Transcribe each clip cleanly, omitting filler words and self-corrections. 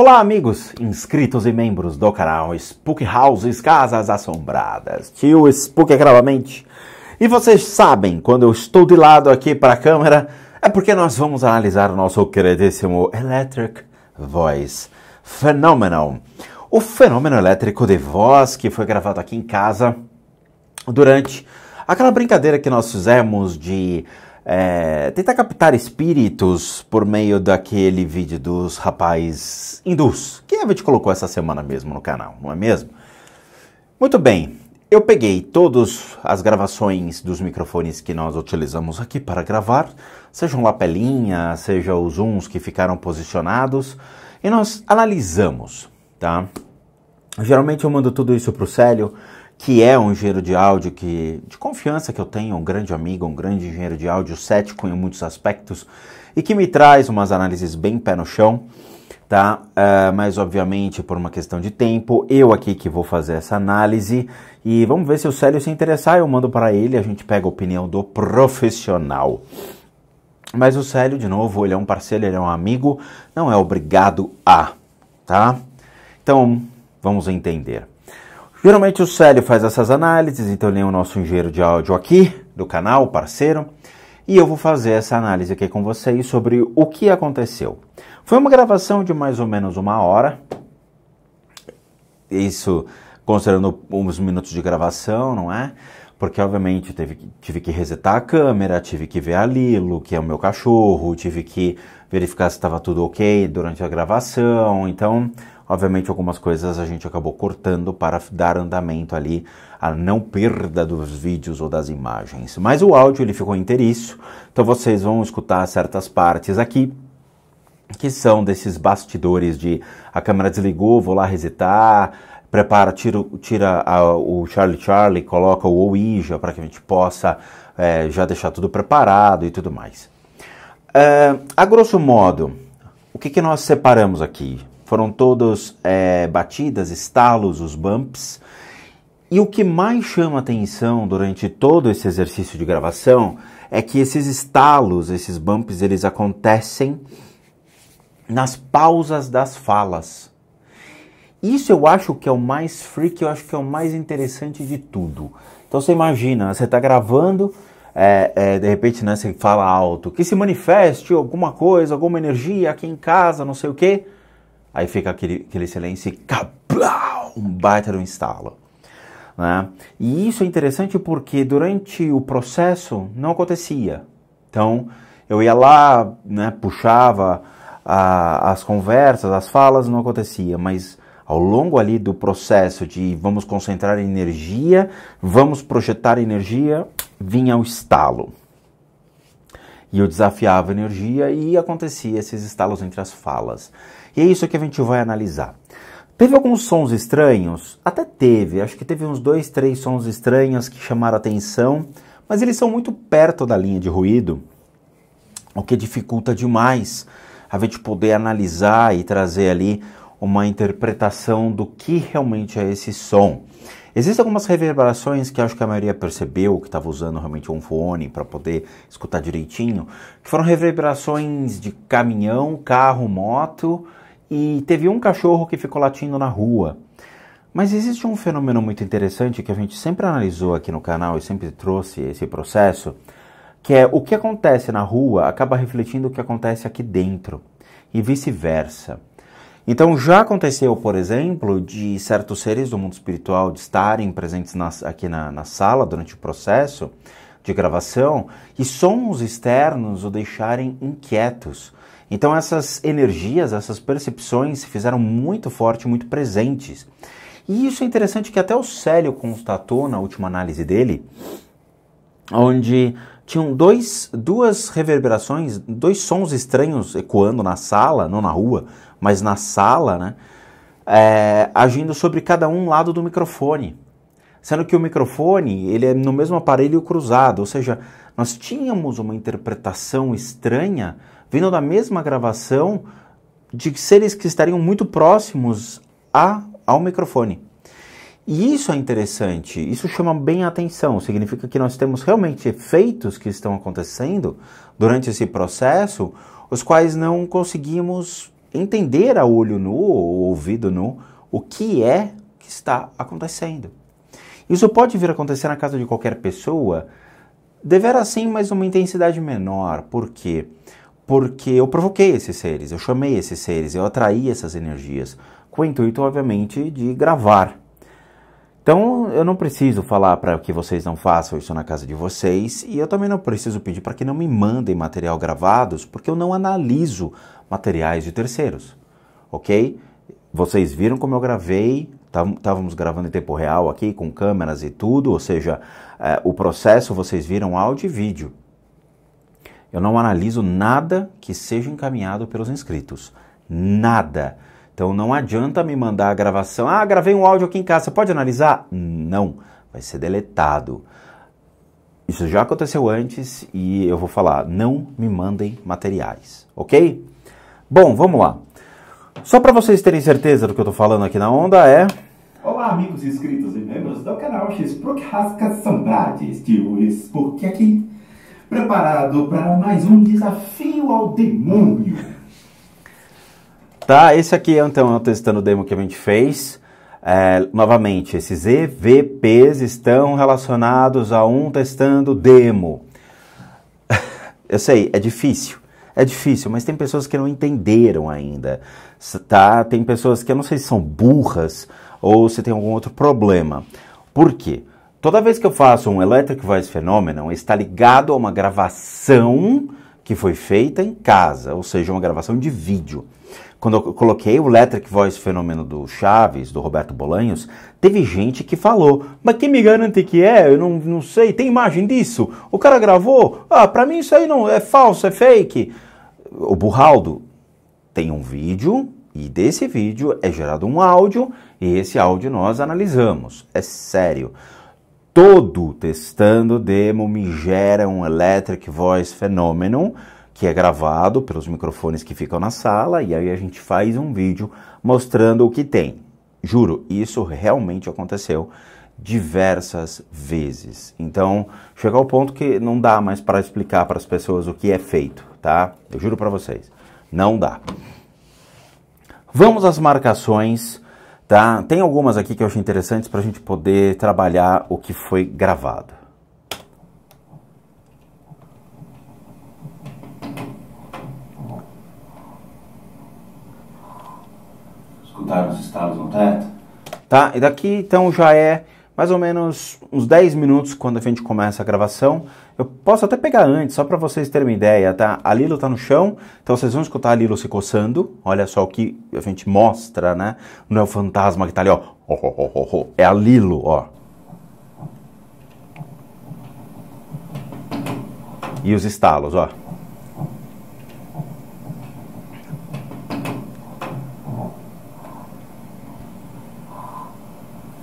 Olá amigos, inscritos e membros do canal Spook Houses Casas Assombradas, tio Spook aqui novamente. E vocês sabem, quando eu estou de lado aqui para a câmera, é porque nós vamos analisar o nosso queridíssimo Electric Voice Phenomenon. O fenômeno elétrico de voz que foi gravado aqui em casa durante aquela brincadeira que nós fizemos de tentar captar espíritos por meio daquele vídeo dos rapazes hindus, que a gente colocou essa semana mesmo no canal, não é mesmo? Muito bem, eu peguei todas as gravações dos microfones que nós utilizamos aqui para gravar, sejam lapelinha, sejam os zooms que ficaram posicionados, e nós analisamos, tá? Geralmente eu mando tudo isso para o Célio, que é um engenheiro de áudio de confiança que eu tenho, um grande amigo, um grande engenheiro de áudio, cético em muitos aspectos, e que me traz umas análises bem pé no chão, tá? Mas obviamente por uma questão de tempo, eu aqui que vou fazer essa análise, e vamos ver se o Célio se interessar, eu mando para ele, a gente pega a opinião do profissional. Mas o Célio, de novo, ele é um parceiro, ele é um amigo, não é obrigado a, tá? Então, vamos entender. Geralmente o Célio faz essas análises, então ele é o nosso engenheiro de áudio aqui do canal, parceiro, e eu vou fazer essa análise aqui com vocês sobre o que aconteceu. Foi uma gravação de mais ou menos 1 hora, isso considerando uns minutos de gravação, não é? Porque obviamente tive que resetar a câmera, tive que ver a Lilo, que é o meu cachorro, tive que verificar se estava tudo ok durante a gravação, então obviamente algumas coisas a gente acabou cortando para dar andamento ali a não perda dos vídeos ou das imagens. Mas o áudio ele ficou inteiriço, então vocês vão escutar certas partes aqui, que são desses bastidores de a câmera desligou, vou lá resetar, prepara, tira o Charlie, coloca o Ouija para que a gente possa já deixar tudo preparado e tudo mais. A grosso modo, o que nós separamos aqui? Foram todos batidas, estalos, os bumps. E o que mais chama atenção durante todo esse exercício de gravação é que esses estalos, esses bumps, eles acontecem nas pausas das falas. Isso eu acho que é o mais freak, eu acho que é o mais interessante de tudo. Então você imagina, você está gravando, de repente né, você fala alto, que se manifeste alguma coisa, alguma energia aqui em casa, não sei o quê. Aí fica aquele silêncio e cablau, um baita no estalo. Né? E isso é interessante porque durante o processo não acontecia. Então eu ia lá, né, puxava as conversas, as falas, não acontecia, mas ao longo ali do processo de vamos concentrar energia, vamos projetar energia, vinha o estalo. E eu desafiava a energia e acontecia esses estalos entre as falas. E é isso que a gente vai analisar. Teve alguns sons estranhos? Até teve, acho que teve uns 2, 3 sons estranhos que chamaram a atenção, mas eles são muito perto da linha de ruído, o que dificulta demais a gente poder analisar e trazer ali uma interpretação do que realmente é esse som. Existem algumas reverberações que acho que a maioria percebeu, que estava usando realmente um fone para poder escutar direitinho, que foram reverberações de caminhão, carro, moto, e teve um cachorro que ficou latindo na rua. Mas existe um fenômeno muito interessante que a gente sempre analisou aqui no canal e sempre trouxe esse processo, que é o que acontece na rua acaba refletindo o que acontece aqui dentro, e vice-versa. Então já aconteceu, por exemplo, de certos seres do mundo espiritual de estarem presentes aqui na sala durante o processo de gravação e sons externos o deixarem inquietos. Então essas energias, essas percepções se fizeram muito fortes, muito presentes. E isso é interessante que até o Célio constatou na última análise dele, onde tinham duas reverberações, 2 sons estranhos ecoando na sala, não na rua, mas na sala, né, agindo sobre cada um lado do microfone. Sendo que o microfone, ele é no mesmo aparelho cruzado, ou seja, nós tínhamos uma interpretação estranha vindo da mesma gravação de seres que estariam muito próximos ao microfone. E isso é interessante, isso chama bem a atenção, significa que nós temos realmente efeitos que estão acontecendo durante esse processo, os quais não conseguimos entender a olho nu ou ouvido nu o que é que está acontecendo. Isso pode vir a acontecer na casa de qualquer pessoa, deverá sim, mas numa intensidade menor. Por quê? Porque eu provoquei esses seres, eu chamei esses seres, eu atraí essas energias, com o intuito, obviamente, de gravar. Então, eu não preciso falar para que vocês não façam isso na casa de vocês, e eu também não preciso pedir para que não me mandem material gravados, porque eu não analiso materiais de terceiros, ok? Vocês viram como eu gravei, estávamos gravando em tempo real aqui, com câmeras e tudo, ou seja, o processo vocês viram áudio e vídeo. Eu não analiso nada que seja encaminhado pelos inscritos, nada. Então não adianta me mandar a gravação. Ah, gravei um áudio aqui em casa, você pode analisar? Não, vai ser deletado. Isso já aconteceu antes e eu vou falar, não me mandem materiais, ok? Bom, vamos lá. Só para vocês terem certeza do que eu estou falando aqui na onda Olá, amigos inscritos e membros do canal X-Procrascações porque aqui preparado para mais um desafio ao demônio. Tá, esse aqui então é o testando demo que a gente fez. Novamente, esses EVPs estão relacionados a um testando demo. Eu sei, é difícil, mas tem pessoas que não entenderam ainda, tá? Tem pessoas que eu não sei se são burras ou se tem algum outro problema. Por quê? Toda vez que eu faço um Electric Voice Phenomenon, está ligado a uma gravação que foi feita em casa, ou seja, uma gravação de vídeo. Quando eu coloquei o Electric Voice Fenômeno do Chaves, do Roberto Bolanhos, teve gente que falou, mas quem me garante que é? Eu não sei, tem imagem disso? O cara gravou? Ah, pra mim isso aí não é falso, é fake. O Burraldo tem um vídeo e desse vídeo é gerado um áudio e esse áudio nós analisamos. É sério. Todo testando demo me gera um Electric Voice Phenomenon que é gravado pelos microfones que ficam na sala, e aí a gente faz um vídeo mostrando o que tem. Juro, isso realmente aconteceu diversas vezes. Então, chega ao ponto que não dá mais para explicar para as pessoas o que é feito, tá? Eu juro para vocês, não dá. Vamos às marcações, tá? Tem algumas aqui que eu acho interessantes para a gente poder trabalhar o que foi gravado. Escutar os estalos no teto? Tá, e daqui então já é mais ou menos uns 10 minutos quando a gente começa a gravação. Eu posso até pegar antes, só para vocês terem uma ideia, tá? A Lilo tá no chão, então vocês vão escutar a Lilo se coçando. Olha só o que a gente mostra, né? Não é o fantasma que tá ali, ó. É a Lilo, ó. E os estalos, ó.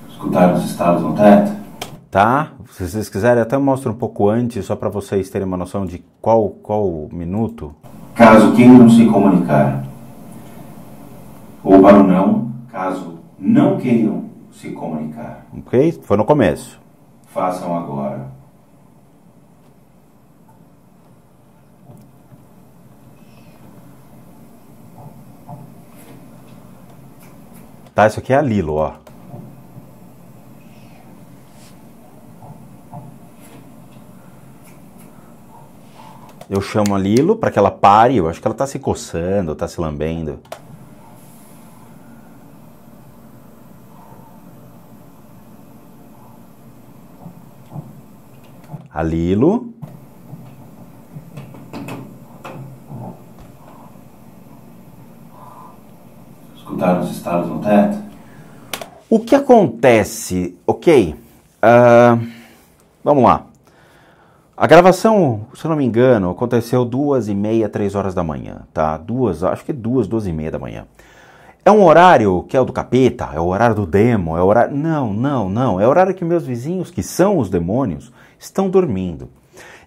Escutar os estalos no teto? Tá? Se vocês quiserem, até eu mostro um pouco antes, só para vocês terem uma noção de qual minuto. Caso queiram se comunicar. Ou para o não, caso não queiram se comunicar. Ok? Foi no começo. Façam agora. Tá? Isso aqui é a Lilo, ó. Eu chamo a Lilo para que ela pare, eu acho que ela está se coçando, está se lambendo. A Lilo. Escutar os estalos no teto? O que acontece, ok? Vamos lá. A gravação, se eu não me engano, aconteceu 2h30, 3 horas da manhã, tá? Acho que 2h30 da manhã. É um horário que é o do capeta? É o horário do demo? É o horário... Não. É o horário que meus vizinhos, que são os demônios, estão dormindo.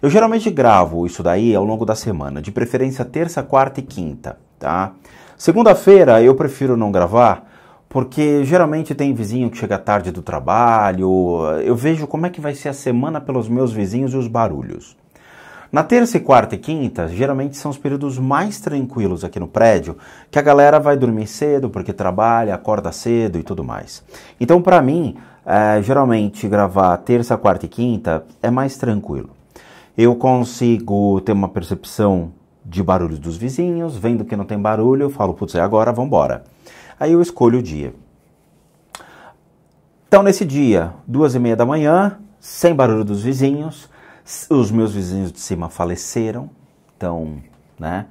Eu geralmente gravo isso daí ao longo da semana, de preferência terça, quarta e quinta, tá? Segunda-feira eu prefiro não gravar, porque geralmente tem vizinho que chega tarde do trabalho, eu vejo como é que vai ser a semana pelos meus vizinhos e os barulhos. Na terça, quarta e quinta, geralmente são os períodos mais tranquilos aqui no prédio, que a galera vai dormir cedo porque trabalha, acorda cedo e tudo mais. Então, para mim, geralmente gravar terça, quarta e quinta é mais tranquilo. Eu consigo ter uma percepção de barulhos dos vizinhos, vendo que não tem barulho, eu falo, putz, é agora, vambora. Aí eu escolho o dia. Então, nesse dia, 2h30 da manhã, sem barulho dos vizinhos, os meus vizinhos de cima faleceram, então, né,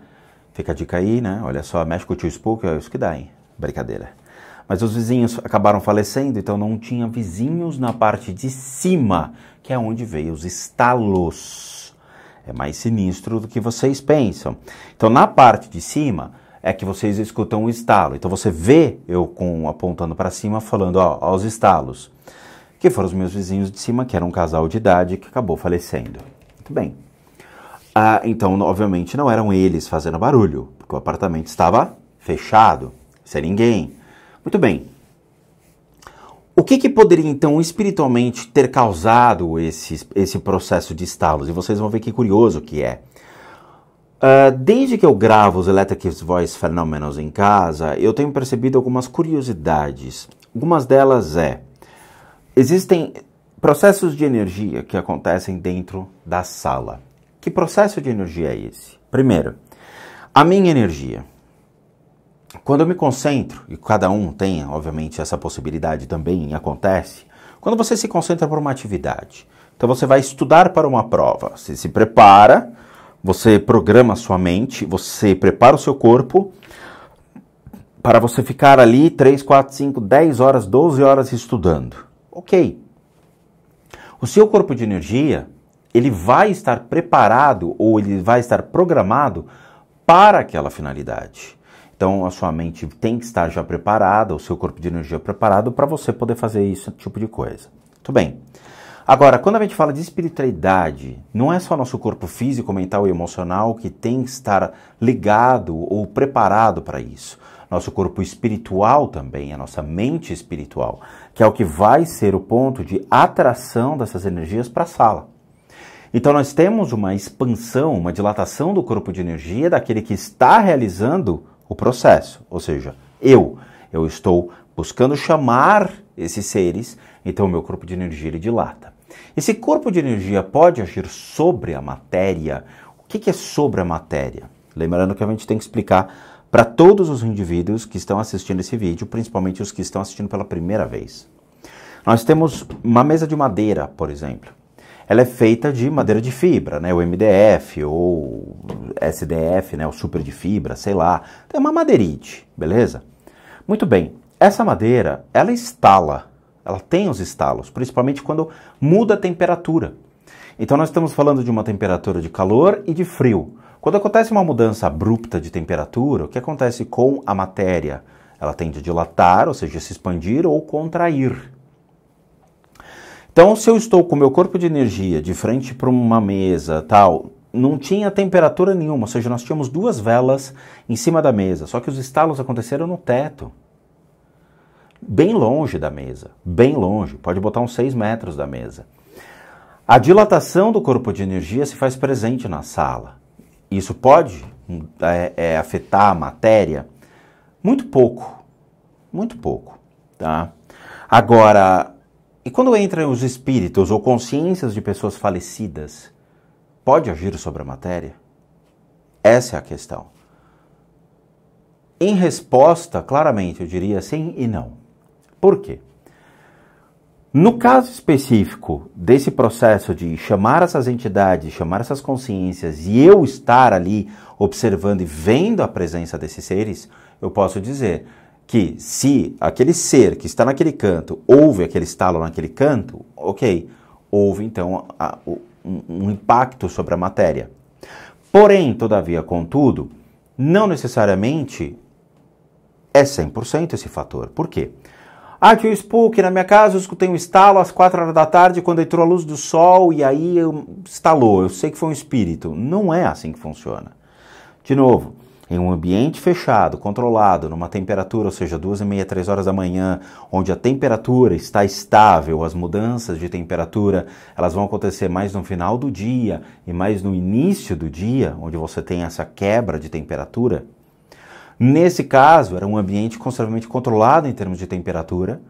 fica a dica aí, né, olha só, mexe com o tio Spook, é isso que dá, hein, brincadeira. Mas os vizinhos acabaram falecendo, então não tinha vizinhos na parte de cima, que é onde veio os estalos. É mais sinistro do que vocês pensam. Então, na parte de cima é que vocês escutam o estalo. Então, você vê eu apontando para cima, falando, ó, os estalos. Que foram os meus vizinhos de cima, que era um casal de idade que acabou falecendo. Muito bem. Então, obviamente, não eram eles fazendo barulho, porque o apartamento estava fechado, sem ninguém. Muito bem. O que poderia, então, espiritualmente ter causado esse processo de estalos? E vocês vão ver que curioso que é. Desde que eu gravo os Electric Voice Phenomenons em casa, eu tenho percebido algumas curiosidades. Algumas delas existem processos de energia que acontecem dentro da sala. Que processo de energia é esse? Primeiro, a minha energia. Quando eu me concentro, e cada um tem, obviamente, essa possibilidade também acontece, quando você se concentra por uma atividade. Então você vai estudar para uma prova, você se prepara, você programa a sua mente, você prepara o seu corpo para você ficar ali 3, 4, 5, 10 horas, 12 horas estudando. Ok. O seu corpo de energia, ele vai estar preparado ou ele vai estar programado para aquela finalidade. Então, a sua mente tem que estar já preparada, o seu corpo de energia preparado para você poder fazer esse tipo de coisa. Muito bem. Agora, quando a gente fala de espiritualidade, não é só nosso corpo físico, mental e emocional que tem que estar ligado ou preparado para isso. Nosso corpo espiritual também, a nossa mente espiritual, que é o que vai ser o ponto de atração dessas energias para a sala. Então nós temos uma expansão, uma dilatação do corpo de energia daquele que está realizando o processo. Ou seja, eu estou buscando chamar esses seres, então o meu corpo de energia ele dilata. Esse corpo de energia pode agir sobre a matéria. O que é sobre a matéria? Lembrando que a gente tem que explicar para todos os indivíduos que estão assistindo esse vídeo, principalmente os que estão assistindo pela primeira vez. Nós temos uma mesa de madeira, por exemplo. Ela é feita de madeira de fibra, né? O MDF ou SDF, né? O super de fibra, sei lá. Tem uma madeirite, beleza? Muito bem. Essa madeira, ela estala. Ela tem os estalos, principalmente quando muda a temperatura. Então nós estamos falando de uma temperatura de calor e de frio. Quando acontece uma mudança abrupta de temperatura, o que acontece com a matéria? Ela tende a dilatar, ou seja, se expandir ou contrair. Então, se eu estou com o meu corpo de energia de frente para uma mesa, tal, não tinha temperatura nenhuma, ou seja, nós tínhamos 2 velas em cima da mesa, só que os estalos aconteceram no teto. Bem longe da mesa, bem longe, pode botar uns 6 metros da mesa. A dilatação do corpo de energia se faz presente na sala. Isso pode afetar a matéria? Muito pouco, tá? Agora, e quando entram os espíritos ou consciências de pessoas falecidas, pode agir sobre a matéria? Essa é a questão. Em resposta, claramente, eu diria sim e não. Por quê? No caso específico desse processo de chamar essas entidades, chamar essas consciências e eu estar ali observando e vendo a presença desses seres, eu posso dizer que se aquele ser que está naquele canto ouve aquele estalo naquele canto, ok, houve então um impacto sobre a matéria. Porém, todavia, contudo, não necessariamente é 100% esse fator. Por quê? Tio Spook, na minha casa eu escutei um estalo às 4 horas da tarde quando entrou a luz do sol e aí estalou, eu sei que foi um espírito. Não é assim que funciona. De novo, em um ambiente fechado, controlado, numa temperatura, ou seja, 2h30, 3 horas da manhã, onde a temperatura está estável, as mudanças de temperatura, elas vão acontecer mais no final do dia e mais no início do dia, onde você tem essa quebra de temperatura. Nesse caso, era um ambiente consideravelmente controlado em termos de temperatura,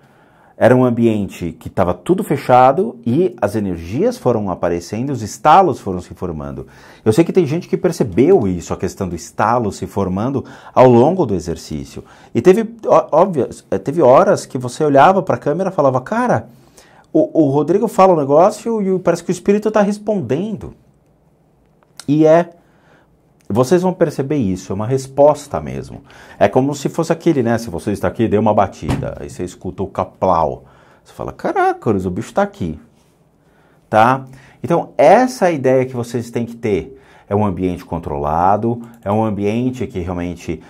era um ambiente que estava tudo fechado e as energias foram aparecendo, os estalos foram se formando. Eu sei que tem gente que percebeu isso, a questão do estalo se formando ao longo do exercício. E teve horas que você olhava para a câmera e falava, cara, o Rodrigo fala um negócio e parece que o espírito está respondendo. E vocês vão perceber isso, é uma resposta mesmo. É como se fosse aquele, né? Se você está aqui, dê uma batida, aí você escuta o caplau. Você fala, caraca, o bicho está aqui. Tá? Então, essa é a ideia que vocês têm que ter. É um ambiente controlado, é um ambiente que realmente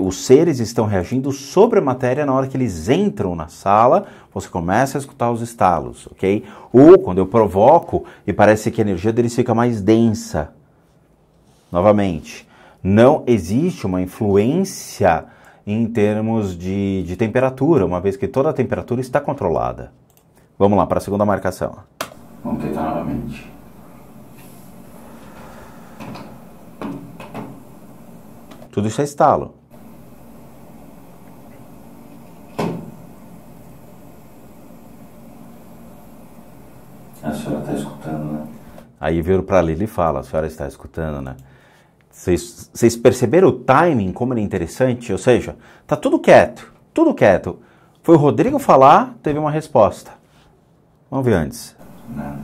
os seres estão reagindo sobre a matéria na hora que eles entram na sala, você começa a escutar os estalos, ok? Ou quando eu provoco e parece que a energia deles fica mais densa. Novamente, não existe uma influência em termos de temperatura, uma vez que toda a temperatura está controlada. Vamos lá para a segunda marcação. Vamos tentar novamente. Tudo isso é estalo. A senhora está escutando, né? Aí veio para a Lili e fala, a senhora está escutando, né? Vocês perceberam o timing, como ele é interessante? Ou seja, tá tudo quieto, tudo quieto. Foi o Rodrigo falar, teve uma resposta. Vamos ver antes. Nada.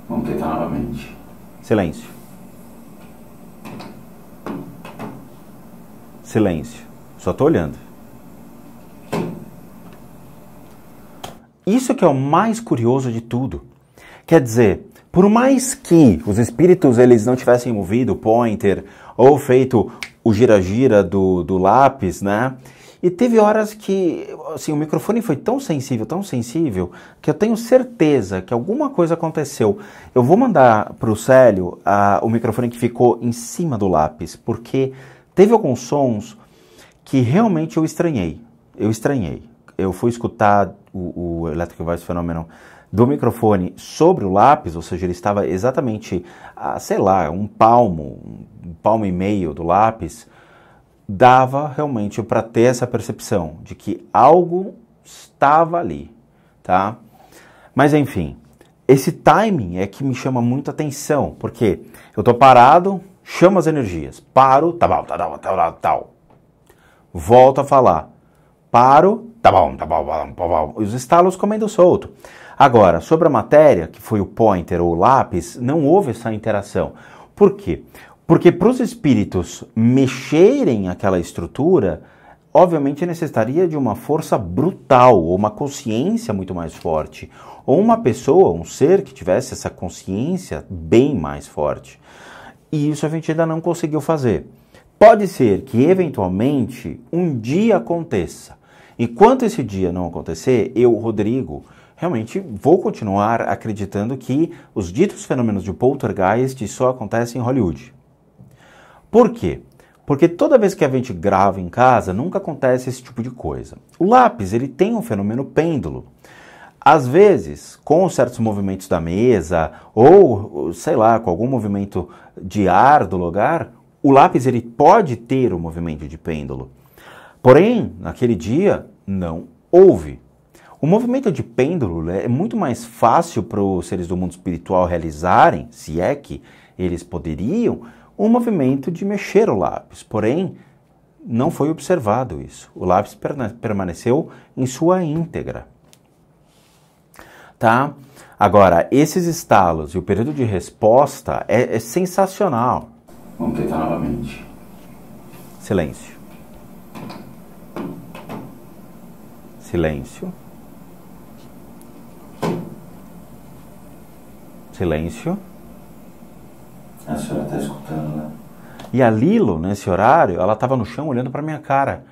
Vamos tentar novamente. Silêncio. Silêncio. Só tô olhando. Isso que é o mais curioso de tudo. Quer dizer, por mais que os espíritos eles não tivessem movido o pointer ou feito o gira-gira do lápis, né? E teve horas que assim, o microfone foi tão sensível, que eu tenho certeza que alguma coisa aconteceu. Eu vou mandar para o Célio o microfone que ficou em cima do lápis, porque teve alguns sons que realmente eu estranhei. Eu fui escutar o Electric Voice Phenomenon do microfone sobre o lápis, ou seja, ele estava exatamente, sei lá, um palmo e meio do lápis, dava realmente para ter essa percepção de que algo estava ali, tá? Mas enfim, esse timing é que me chama muita atenção, porque eu tô parado, chamo as energias, paro, tá bom, tal. Volto a falar, paro, tá bom, os estalos comendo solto. Agora, sobre a matéria, que foi o pointer ou o lápis, não houve essa interação. Por quê? Porque para os espíritos mexerem aquela estrutura, obviamente necessitaria de uma força brutal, ou uma consciência muito mais forte, ou uma pessoa, um ser que tivesse essa consciência bem mais forte. E isso a gente ainda não conseguiu fazer. Pode ser que, eventualmente, um dia aconteça. Enquanto esse dia não acontecer, eu, Rodrigo, realmente vou continuar acreditando que os ditos fenômenos de poltergeist só acontecem em Hollywood. Por quê? Porque toda vez que a gente grava em casa, nunca acontece esse tipo de coisa. O lápis, ele tem um fenômeno pêndulo. Às vezes, com certos movimentos da mesa, ou, sei lá, com algum movimento de ar do lugar, o lápis ele pode ter um movimento de pêndulo. Porém, naquele dia, não houve. O movimento de pêndulo é muito mais fácil para os seres do mundo espiritual realizarem, se é que eles poderiam, um movimento de mexer o lápis. Porém, não foi observado isso. O lápis permaneceu em sua íntegra. Tá? Agora, esses estalos e o período de resposta é sensacional. Vamos tentar novamente. Silêncio. Silêncio. Silêncio. A senhora está escutando, né? E a Lilo, nesse horário, ela estava no chão olhando para minha cara.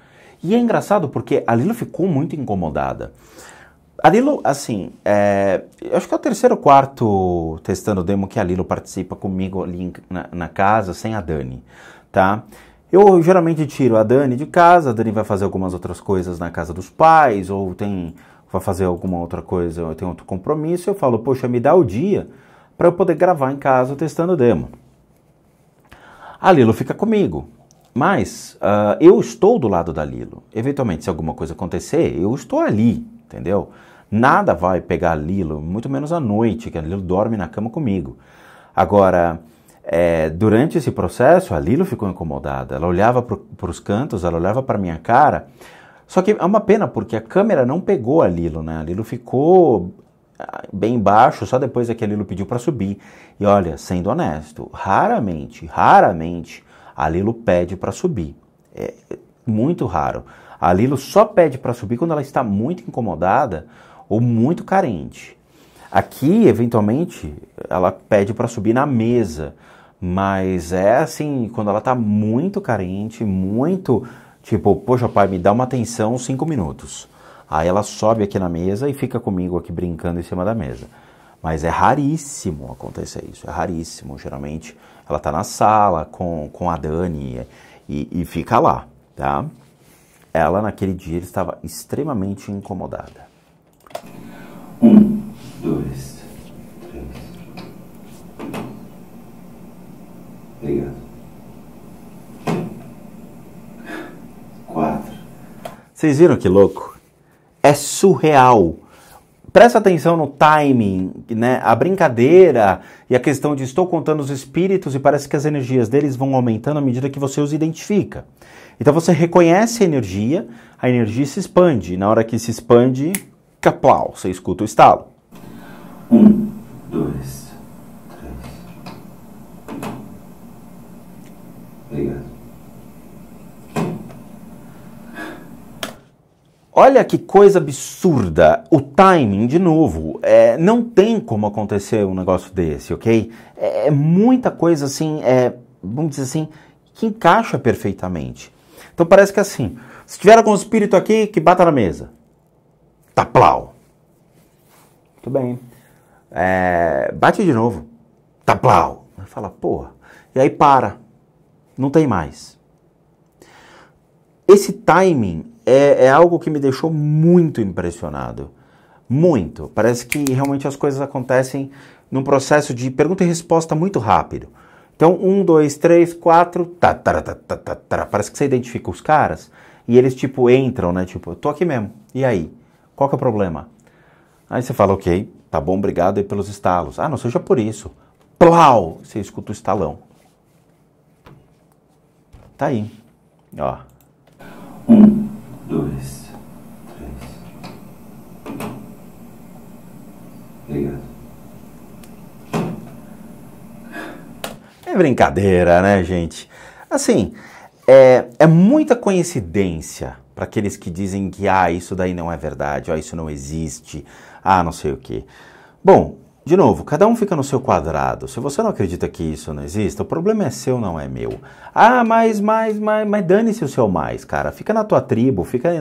E é engraçado porque a Lilo ficou muito incomodada. A Lilo, assim, eu acho que é o terceiro ou quarto testando o demo que a Lilo participa comigo ali na casa, sem a Dani, tá? Eu geralmente tiro a Dani de casa, a Dani vai fazer algumas outras coisas na casa dos pais, ou vai fazer alguma outra coisa, eu tenho outro compromisso, eu falo, poxa, me dá o dia para eu poder gravar em casa testando o demo. A Lilo fica comigo, mas eu estou do lado da Lilo. Eventualmente, se alguma coisa acontecer, eu estou ali, entendeu? Nada vai pegar a Lilo, muito menos à noite, que a Lilo dorme na cama comigo. Agora, durante esse processo, a Lilo ficou incomodada. Ela olhava para os cantos, ela olhava para minha cara. Só que é uma pena, porque a câmera não pegou a Lilo, né? A Lilo ficou bem baixo, só depois é que a Lilo pediu para subir. E olha, sendo honesto, raramente a Lilo pede para subir. É muito raro. A Lilo só pede para subir quando ela está muito incomodada ou muito carente. Aqui, eventualmente, ela pede para subir na mesa, mas é assim, quando ela está muito carente, muito, tipo, poxa pai, me dá uma atenção 5 minutos. Aí ela sobe aqui na mesa e fica comigo aqui brincando em cima da mesa. Mas é raríssimo acontecer isso, é raríssimo. Geralmente ela está na sala com a Dani e fica lá, tá? Ela, naquele dia, estava extremamente incomodada. 1, 2, 3. Obrigado. 4. Vocês viram que louco? É surreal. Presta atenção no timing, né? A brincadeira e a questão de estou contando os espíritos e parece que as energias deles vão aumentando à medida que você os identifica. Então você reconhece a energia se expande. Na hora que se expande, caplau, você escuta o estalo. 1, 2, 3. Obrigado. Olha que coisa absurda. O timing, de novo, não tem como acontecer um negócio desse, ok? É muita coisa assim, vamos dizer assim, que encaixa perfeitamente. Então parece que assim, se tiver algum espírito aqui, que bata na mesa. Taplau. Muito bem. Bate de novo. Taplau. Fala, porra. E aí para. Não tem mais. Esse timing é algo que me deixou muito impressionado. Muito. Parece que realmente as coisas acontecem num processo de pergunta e resposta muito rápido. Então, 1, 2, 3, 4, parece que você identifica os caras e eles, tipo, entram, né? Tipo, eu tô aqui mesmo. E aí? Qual que é o problema? Aí você fala, ok, tá bom, obrigado aí pelos estalos. Ah, não seja por isso. Plau! Você escuta o estalão. Tá aí. Ó. 1, 2, 3. Obrigado. É brincadeira, né, gente? Assim, é muita coincidência para aqueles que dizem que isso daí não é verdade, isso não existe, não sei o quê. Bom, de novo, cada um fica no seu quadrado. Se você não acredita que isso não exista, o problema é seu, não é meu. Mas dane-se o seu mais, cara. Fica na tua tribo, fica aí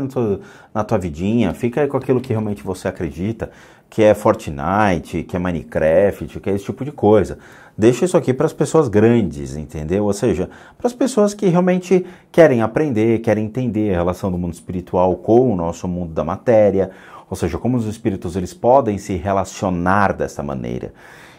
na tua vidinha, fica aí com aquilo que realmente você acredita, que é Fortnite, que é Minecraft, que é esse tipo de coisa. Deixa isso aqui para as pessoas grandes, entendeu? Ou seja, para as pessoas que realmente querem aprender, querem entender a relação do mundo espiritual com o nosso mundo da matéria, ou seja, como os espíritos eles podem se relacionar dessa maneira.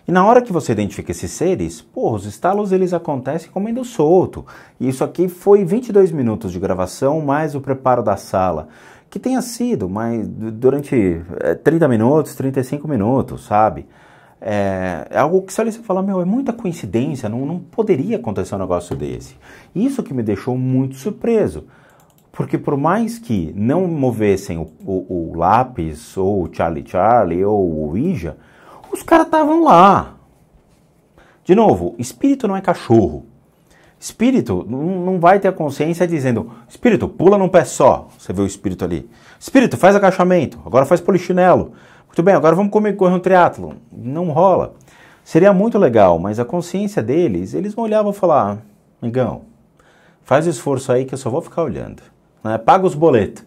E na hora que você identifica esses seres, os estalos eles acontecem comendo solto. E isso aqui foi 22 minutos de gravação, mais o preparo da sala. Que tenha sido, mas durante 30 minutos, 35 minutos, sabe? É algo que só você fala, é muita coincidência, não poderia acontecer um negócio desse. Isso que me deixou muito surpreso. Porque por mais que não movessem o lápis, ou o Charlie, ou o Ouija, os caras estavam lá. De novo, espírito não é cachorro. Espírito não vai ter a consciência dizendo, espírito, pula num pé só. Você vê o espírito ali. Espírito, faz agachamento, agora faz polichinelo. Muito bem, agora vamos correr um triatlon. Não rola. Seria muito legal, mas a consciência deles, eles vão olhar e vão falar, amigão, faz o esforço aí que eu só vou ficar olhando. Paga os boletos,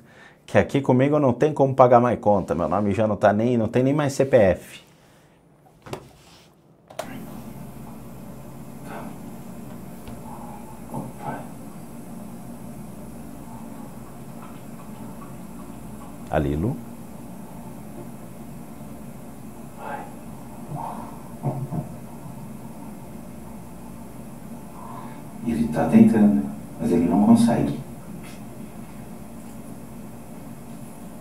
que aqui comigo não tem como pagar mais conta, meu nome já não tem nem mais CPF. A Lilo. Ele tá tentando, mas ele não consegue.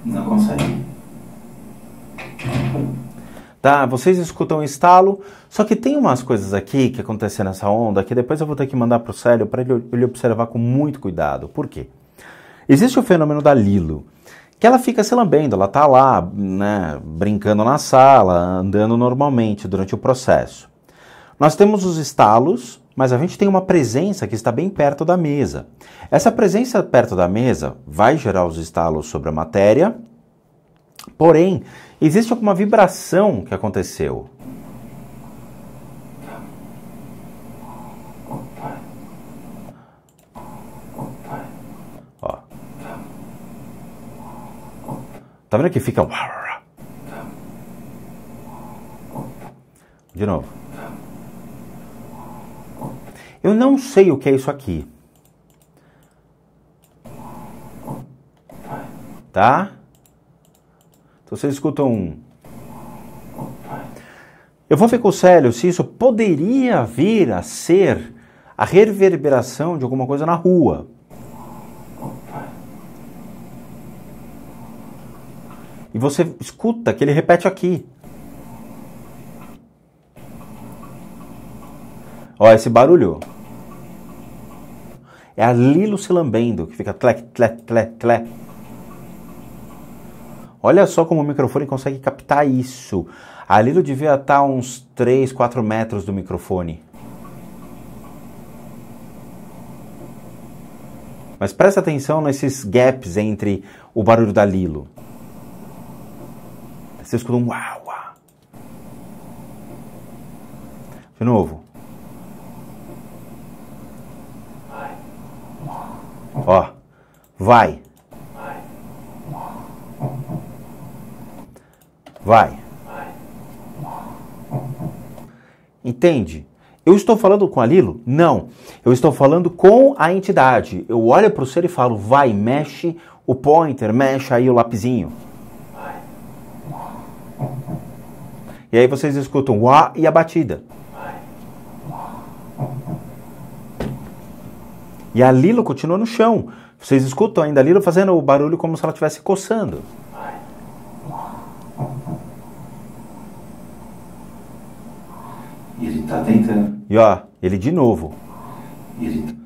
Não consegue. Tá, vocês escutam o estalo, só que tem umas coisas aqui que acontecem nessa onda que depois eu vou ter que mandar pro Célio para ele observar com muito cuidado. Por quê? Existe o fenômeno da Lilo, que ela fica se lambendo, ela tá lá, né, brincando na sala, andando normalmente durante o processo. Nós temos os estalos, mas a gente tem uma presença que está bem perto da mesa. Essa presença perto da mesa vai gerar os estalos sobre a matéria, porém, existe alguma vibração que aconteceu. Ó. Tá vendo que fica... De novo. Eu não sei o que é isso aqui. Tá? Então vocês escutam um... Eu vou ver com o Célio se isso poderia vir a ser a reverberação de alguma coisa na rua. E você escuta que ele repete aqui. Ó, esse barulho é a Lilo se lambendo, que fica tlec, tlec, tlec, tlec. Olha só como o microfone consegue captar isso. A Lilo devia estar uns 3, 4 metros do microfone. Mas presta atenção nesses gaps entre o barulho da Lilo. Você escuta um uau, uau. De novo. Ó, vai. Vai. Entende? Eu estou falando com a Lilo? Não. Eu estou falando com a entidade. Eu olho para o ser e falo, vai, mexe o pointer, mexe aí o lapisinho. E aí vocês escutam o A e a batida. E a Lilo continua no chão. Vocês escutam ainda a Lilo fazendo o barulho como se ela estivesse coçando. Ele tá tentando. E ó, ele de novo. Ele...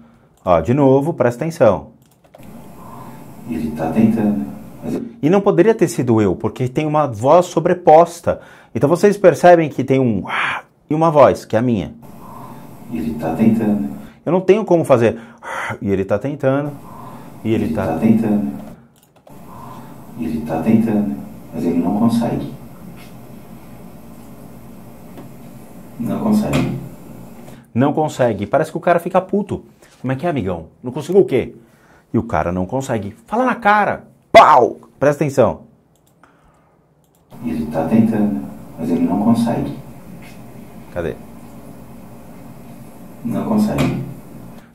Ó, de novo, presta atenção. Ele tá tentando. E não poderia ter sido eu, porque tem uma voz sobreposta. Então vocês percebem que tem um e uma voz, que é a minha. Ele tá tentando. Eu não tenho como fazer. E ele tá tentando. E ele tá tentando. Ele tá tentando. Mas ele não consegue. Não consegue. Não consegue. Parece que o cara fica puto. Como é que é, amigão? Não conseguiu o quê? E o cara não consegue. Fala na cara. Pau! Presta atenção. Ele tá tentando. Mas ele não consegue. Cadê? Não consegue.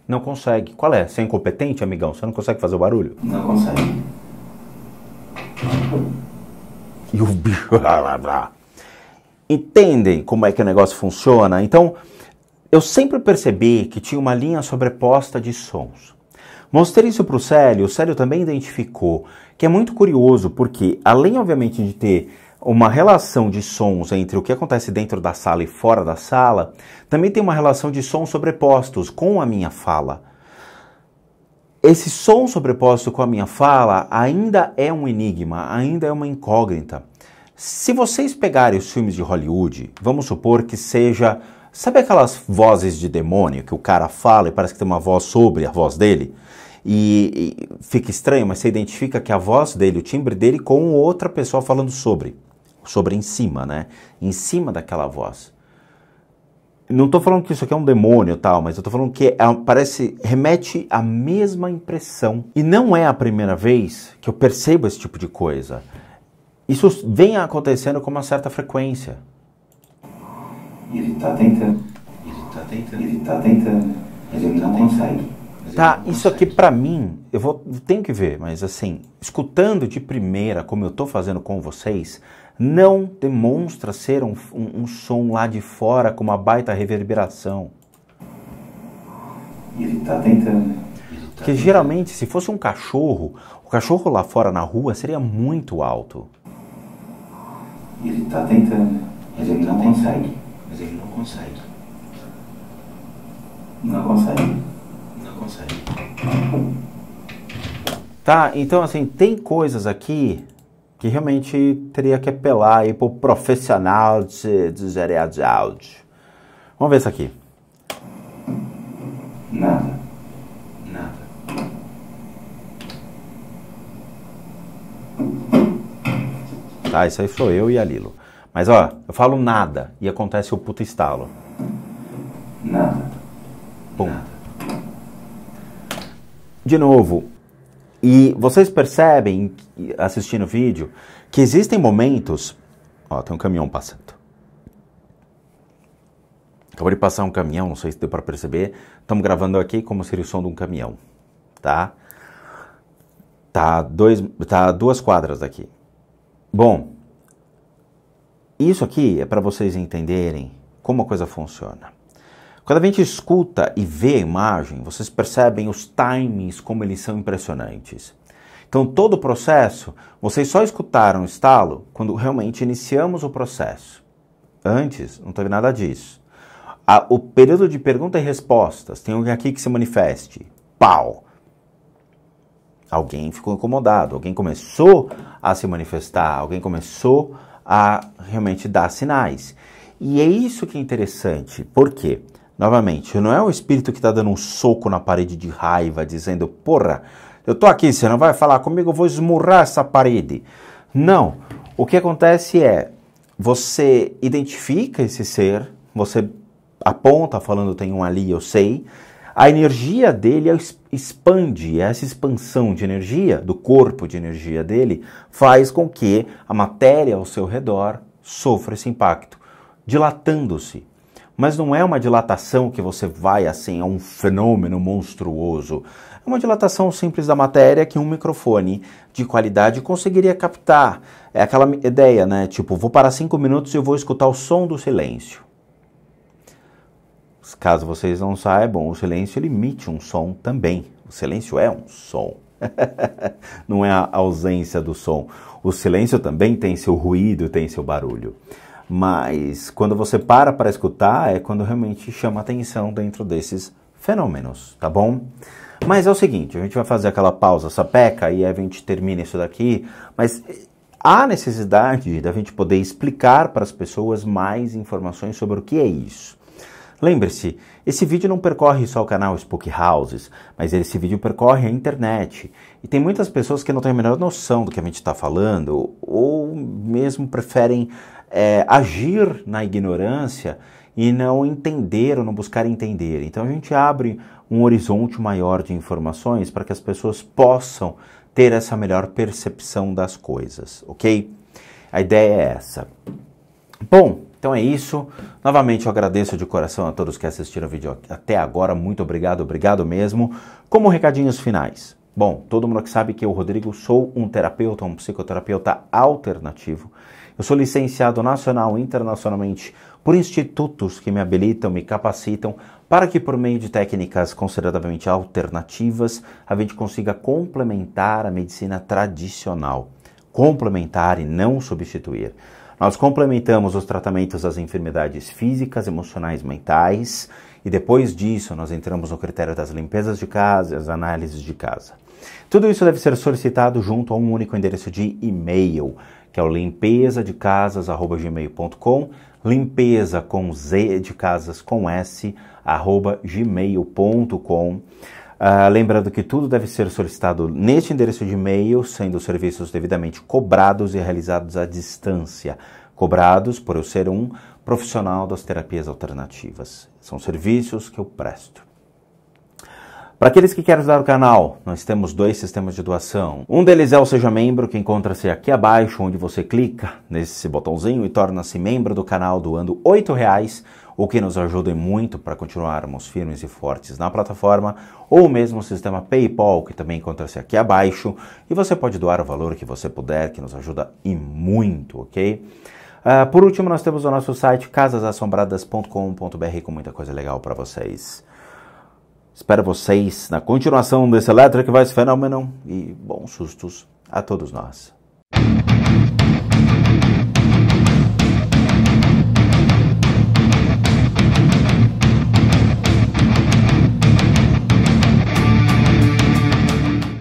Não consegue. Qual é? Você é incompetente, amigão? Você não consegue fazer o barulho? Não consegue. E o bicho... Entendem como é que o negócio funciona? Então, eu sempre percebi que tinha uma linha sobreposta de sons. Mostrei isso para o Célio também identificou, que é muito curioso, porque além, obviamente, de ter uma relação de sons entre o que acontece dentro da sala e fora da sala, também tem uma relação de sons sobrepostos com a minha fala. Esse som sobreposto com a minha fala ainda é um enigma, ainda é uma incógnita. Se vocês pegarem os filmes de Hollywood, vamos supor que seja... Sabe aquelas vozes de demônio que o cara fala e parece que tem uma voz sobre a voz dele? E fica estranho, mas você identifica que a voz dele, o timbre dele, com outra pessoa falando sobre em cima, né? Em cima daquela voz. Não estou falando que isso aqui é um demônio tal, mas eu estou falando que remete à mesma impressão. E não é a primeira vez que eu percebo esse tipo de coisa. Isso vem acontecendo com uma certa frequência. Ele está tentando, mas ele não consegue. Tá, isso aqui pra mim, tenho que ver, mas assim, escutando de primeira, como eu tô fazendo com vocês, não demonstra ser um som lá de fora com uma baita reverberação. Ele está tentando. Porque geralmente, se fosse um cachorro, o cachorro lá fora na rua seria muito alto. Ele está tentando, mas ele não consegue. Não consegue. Tá, então assim, tem coisas aqui que realmente teria que apelar aí pro profissional de gerear de áudio. Vamos ver isso aqui. Nada. Tá, isso aí sou eu e a Lilo. Mas ó, eu falo nada e acontece o puto estalo. Nada. Pum. De novo. E vocês percebem, assistindo o vídeo, que existem momentos... Ó, tem um caminhão passando. Acabou de passar um caminhão, não sei se deu para perceber. Estamos gravando aqui como seria o som de um caminhão. Tá? Tá 2 quadras daqui. Bom, isso aqui é para vocês entenderem como a coisa funciona. Quando a gente escuta e vê a imagem, vocês percebem os timings, como eles são impressionantes. Então, todo o processo, vocês só escutaram o estalo quando realmente iniciamos o processo. Antes, não teve nada disso. O período de pergunta e respostas, tem alguém aqui que se manifeste. Pau! Alguém ficou incomodado, alguém começou a se manifestar, alguém começou a realmente dar sinais. E é isso que é interessante, por quê? Novamente, não é o espírito que está dando um soco na parede de raiva, dizendo, porra, eu tô aqui, você não vai falar comigo, eu vou esmurrar essa parede. Não, o que acontece é, você identifica esse ser, você aponta falando tem um ali, eu sei, a energia dele expande, essa expansão de energia, do corpo de energia dele, faz com que a matéria ao seu redor sofra esse impacto, dilatando-se. Mas não é uma dilatação que você vai assim, a um fenômeno monstruoso. É uma dilatação simples da matéria que um microfone de qualidade conseguiria captar. É aquela ideia, né? Tipo, vou parar 5 minutos e eu vou escutar o som do silêncio. Caso vocês não saibam, o silêncio ele emite um som também. O silêncio é um som. Não é a ausência do som. O silêncio também tem seu ruído, tem seu barulho. Mas quando você para escutar, é quando realmente chama atenção dentro desses fenômenos, tá bom? Mas é o seguinte, a gente vai fazer aquela pausa sapeca e aí a gente termina isso daqui, mas há necessidade da gente poder explicar para as pessoas mais informações sobre o que é isso. Lembre-se, esse vídeo não percorre só o canal Spook Houses, mas esse vídeo percorre a internet. E tem muitas pessoas que não têm a menor noção do que a gente está falando, ou mesmo preferem agir na ignorância e não entender ou não buscar entender. Então a gente abre um horizonte maior de informações para que as pessoas possam ter essa melhor percepção das coisas, ok? A ideia é essa. Bom, então é isso. Novamente eu agradeço de coração a todos que assistiram o vídeo até agora. Muito obrigado, obrigado mesmo. Como recadinhos finais. Bom, todo mundo que sabe que eu, Rodrigo, sou um terapeuta, um psicoterapeuta alternativo. Eu sou licenciado nacional e internacionalmente por institutos que me habilitam, me capacitam para que por meio de técnicas consideravelmente alternativas a gente consiga complementar a medicina tradicional. Complementar e não substituir. Nós complementamos os tratamentos das enfermidades físicas, emocionais, mentais e depois disso nós entramos no critério das limpezas de casa e as análises de casa. Tudo isso deve ser solicitado junto a um único endereço de e-mail, que é o limpesadecasas@gmail.com, limpeza com Z de casas com S, @gmail.com. Lembrando que tudo deve ser solicitado neste endereço de e-mail, sendo os serviços devidamente cobrados e realizados à distância. Cobrados por eu ser um profissional das terapias alternativas. São serviços que eu presto. Para aqueles que querem ajudar o canal, nós temos 2 sistemas de doação. Um deles é o Seja Membro, que encontra-se aqui abaixo, onde você clica nesse botãozinho e torna-se membro do canal doando R$ 8,00, o que nos ajuda muito para continuarmos firmes e fortes na plataforma, ou mesmo o sistema PayPal, que também encontra-se aqui abaixo, e você pode doar o valor que você puder, que nos ajuda e muito, ok? Por último, nós temos o nosso site casasassombradas.com.br com muita coisa legal para vocês. Espero vocês na continuação desse Electric Voice Phenomenon e bons sustos a todos nós.